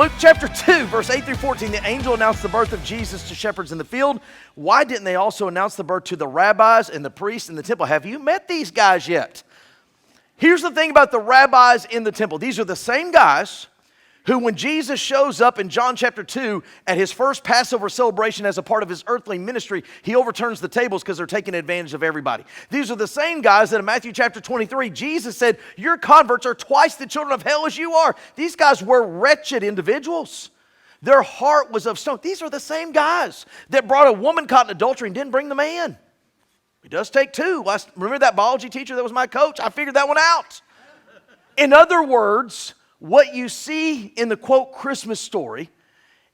Luke chapter 2, verse 8 through 14, the angel announced the birth of Jesus to shepherds in the field. Why didn't they also announce the birth to the rabbis and the priests in the temple? Have you met these guys yet? Here's the thing about the rabbis in the temple. These are the same guys who, when Jesus shows up in John chapter 2 at his first Passover celebration as a part of his earthly ministry, he overturns the tables because they're taking advantage of everybody. These are the same guys that in Matthew chapter 23, Jesus said, your converts are twice the children of hell as you are. These guys were wretched individuals. Their heart was of stone. These are the same guys that brought a woman caught in adultery and didn't bring the man. It does take two. Remember that biology teacher that was my coach? I figured that one out. In other words, what you see in the, quote, Christmas story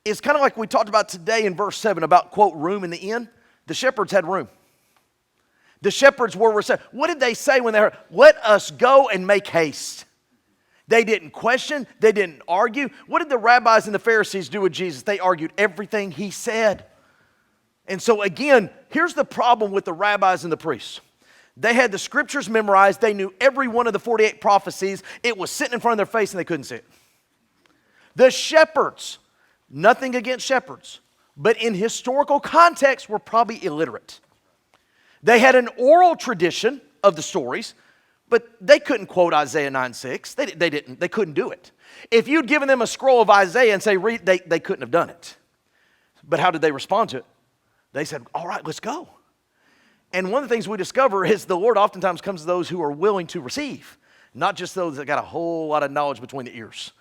is kind of like we talked about today in verse 7 about, quote, room in the inn. The shepherds had room. The shepherds were receptive. What did they say when they heard, let us go and make haste? They didn't question. They didn't argue. What did the rabbis and the Pharisees do with Jesus? They argued everything he said. And so again, here's the problem with the rabbis and the priests. They had the scriptures memorized. They knew every one of the 48 prophecies. It was sitting in front of their face and they couldn't see it. The shepherds, nothing against shepherds, but in historical context were probably illiterate. They had an oral tradition of the stories, but they couldn't quote Isaiah 9:6. They couldn't do it. If you'd given them a scroll of Isaiah and say read, they couldn't have done it. But how did they respond to it? They said, all right, let's go. And one of the things we discover is the Lord oftentimes comes to those who are willing to receive, not just those that got a whole lot of knowledge between the ears.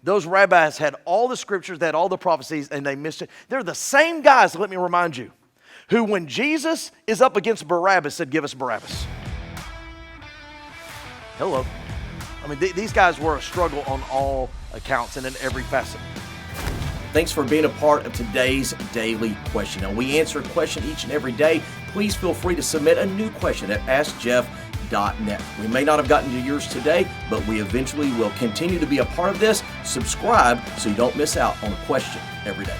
Those rabbis had all the scriptures, they had all the prophecies, and they missed it. They're the same guys, let me remind you, who when Jesus is up against Barabbas said, give us Barabbas. Hello. I mean, these guys were a struggle on all accounts and in every facet. Thanks for being a part of today's daily question. Now, we answer a question each and every day. Please feel free to submit a new question at AskJeff.net. We may not have gotten to yours today, but we eventually will continue to be a part of this. Subscribe so you don't miss out on a question every day.